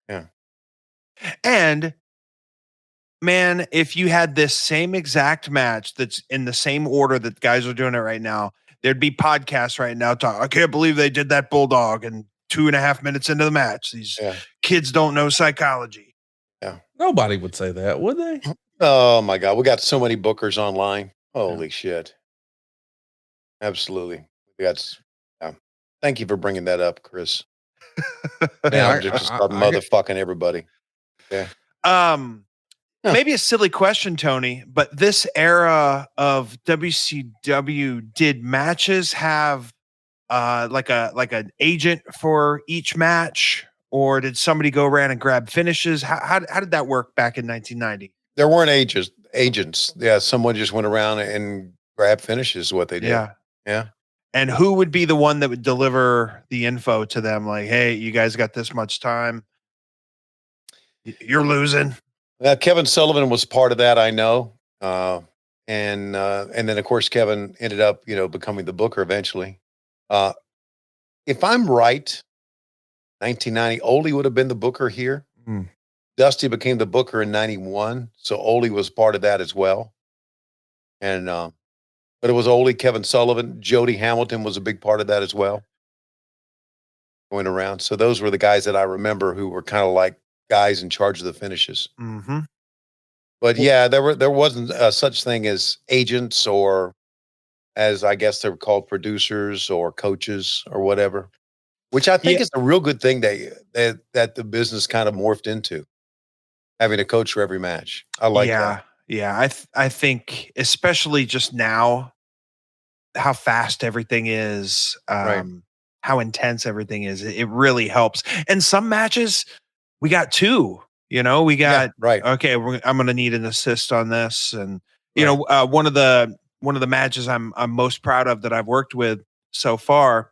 Yeah. And man, if you had this same exact match that's in the same order that guys are doing it right now, there'd be podcasts right now talking, I can't believe they did that bulldog and 2.5 minutes into the match. These kids don't know psychology. Yeah. Nobody would say that, would they? Oh my God. We got so many bookers online. Holy shit. Absolutely. That's thank you for bringing that up, Chris. Now I'm just start motherfucking everybody. Yeah. Maybe a silly question, Tony, but this era of WCW, did matches have like an agent for each match, or did somebody go around and grab finishes? How did that work back in 1990? There weren't agents. Yeah, someone just went around and grabbed finishes is what they did. Yeah. And who would be the one that would deliver the info to them? Like, hey, you guys got this much time. You're losing. Kevin Sullivan was part of that, I know. And then of course Kevin ended up, becoming the booker eventually. If I'm right, 1990, Ole would have been the booker here. Dusty became the booker in 91, so Ole was part of that as well. And but it was Ole, Kevin Sullivan, Jody Hamilton was a big part of that as well. Going around, so those were the guys that I remember who were kind of like guys in charge of the finishes. Mm-hmm. But yeah, there wasn't such thing as agents, or as I guess they were called, producers or coaches or whatever, which I think is a real good thing that the business kind of morphed into, having a coach for every match. I like that. Yeah. I think especially just now, how fast everything is, how intense everything is. It really helps. And some matches, we got two. We got okay. I'm going to need an assist on this, and one of the matches I'm most proud of that I've worked with so far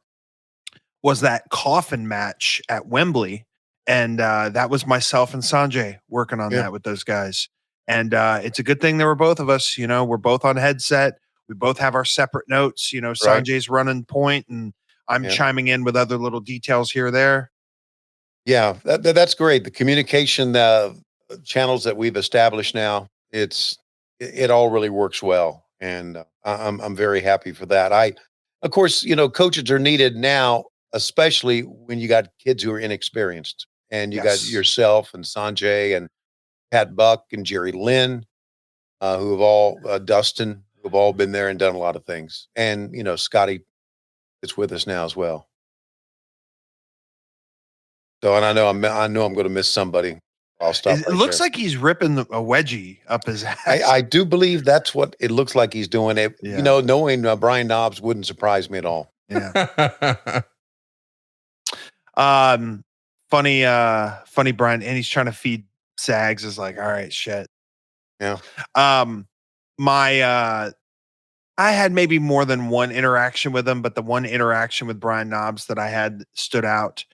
was that coffin match at Wembley, and that was myself and Sanjay working on that with those guys. And it's a good thing there were both of us. We're both on headset. We both have our separate notes. Sanjay's running point, and I'm chiming in with other little details here or there. Yeah, that's great. The communication channels that we've established now, it all really works well, and I'm very happy for that. Of course, coaches are needed now, especially when you got kids who are inexperienced, and you got yourself and Sanjay and Pat Buck and Jerry Lynn, who have all Dustin, who have all been there and done a lot of things, and Scotty is with us now as well. So, and I know I'm going to miss somebody. I'll stop. It looks like he's ripping a wedgie up his ass. I do believe that's what it looks like he's doing. It, knowing Brian Knobbs wouldn't surprise me at all. Yeah. Funny Brian, and he's trying to feed Sags is like, all right, shit. Yeah. I had maybe more than one interaction with him, but the one interaction with Brian Knobbs that I had stood out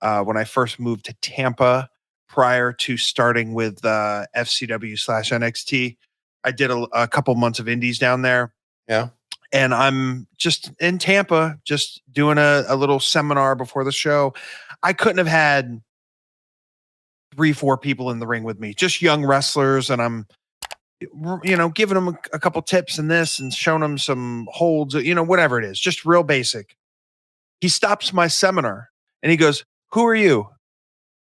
when I first moved to Tampa prior to starting with FCW/NXT. I did a couple months of indies down there. Yeah. And I'm just in Tampa, just doing a little seminar before the show. I couldn't have had 3-4 people in the ring with me, just young wrestlers. And I'm, giving them a couple tips and this and showing them some holds, whatever it is, just real basic. He stops my seminar and he goes, "Who are you?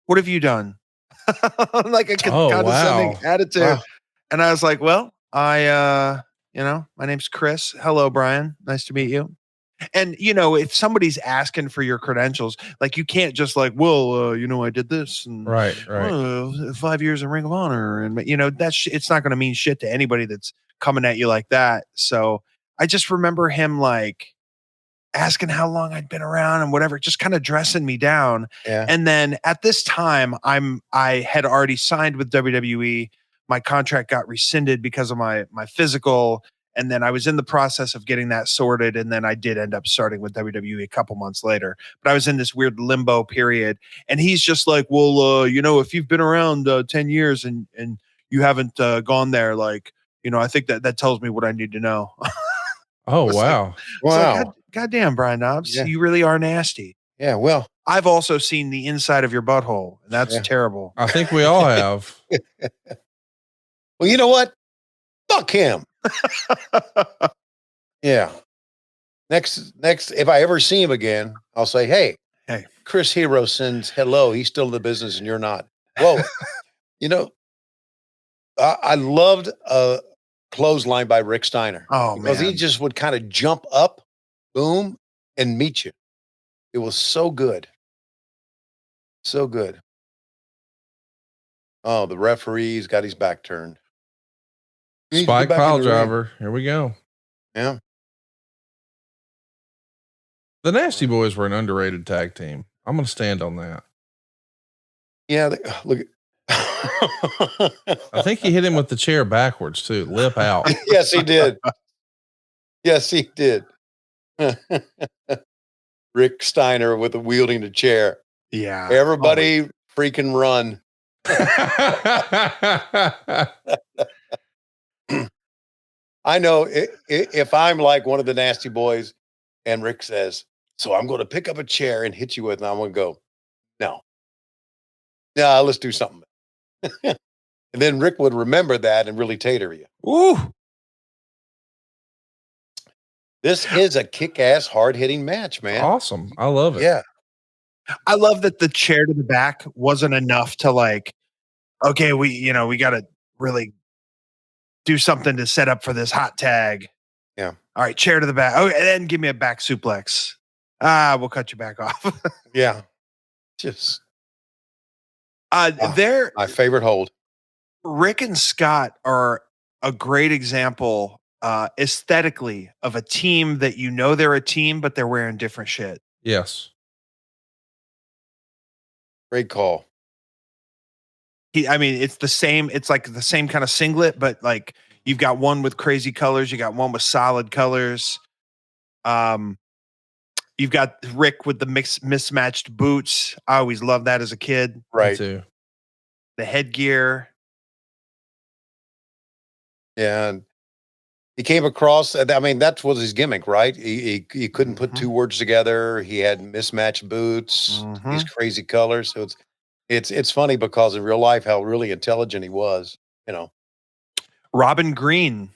What have you done?" Like a condescending attitude. Wow. And I was like, "Well, my name's Chris. Hello, Brian. Nice to meet you." And, if somebody's asking for your credentials, like you can't just like, well, I did this and 5 years in Ring of Honor. And, it's not going to mean shit to anybody that's coming at you like that. So I just remember him like asking how long I'd been around and whatever, just kind of dressing me down. Yeah. And then at this time I had already signed with WWE. My contract got rescinded because of my physical. And then I was in the process of getting that sorted. And then I did end up starting with WWE a couple months later. But I was in this weird limbo period. And he's just like, well, if you've been around 10 years and you haven't gone there, like, I think that tells me what I need to know. Oh, wow. Wow. Like, goddamn, Brian Knobbs, you really are nasty. Yeah, well, I've also seen the inside of your butthole, and that's Yeah. terrible. I think we all have. Well, you know what? Fuck him. Yeah. Next, if I ever see him again, I'll say, hey, Chris Hero sends hello. He's still in the business and you're not. Whoa. You know, I loved a clothesline by Rick Steiner. Oh, because man. he just would kind of jump up, boom, and meet you. It was so good. So good. Oh, the referee's got his back turned. He needs to Spike get back in pile the ring. driver. Here we go. Yeah. The Nasty Boys were an underrated tag team. I'm going to stand on that. Yeah. Look at. I think he hit him with the chair backwards too. Lip out. Yes, he did. Yes, he did. Rick Steiner with wielding the chair. Yeah. Everybody freaking run. I know if I'm like one of the Nasty Boys and Rick says, so I'm going to pick up a chair and hit you with, and I'm going to go, no, let's do something. And then Rick would remember that and really tater you. Ooh. This is a kick-ass, hard-hitting match, man. Awesome. I love it. Yeah. I love that the chair to the back wasn't enough to like, okay, we got to really do something to set up for this hot tag. Yeah. All right, chair to the back. Oh, and then give me a back suplex. We'll cut you back off. Yeah. Just they're my favorite hold. Rick and Scott are a great example aesthetically of a team that they're a team, but they're wearing different shit. Yes. Great call. It's the same. It's like the same kind of singlet, but like you've got one with crazy colors. You got one with solid colors. You've got Rick with the mismatched boots. I always loved that as a kid. Right. Me too. The headgear. Yeah. And he came across, that was his gimmick, right? He couldn't put two words together. He had mismatched boots, these crazy colors. So it's funny because in real life, how really intelligent he was, Robin Green.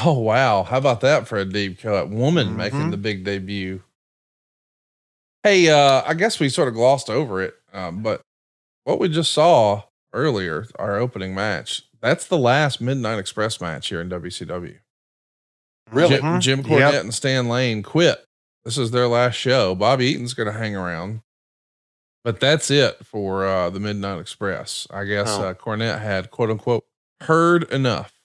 Oh, wow. How about that for a deep cut? Woman making the big debut. Hey, I guess we sort of glossed over it, but what we just saw earlier, our opening match, that's the last Midnight Express match here in WCW. Really? Jim Cornette and Stan Lane quit. This is their last show. Bobby Eaton's going to hang around, but that's it for the Midnight Express. I guess Cornette had, quote unquote, heard enough.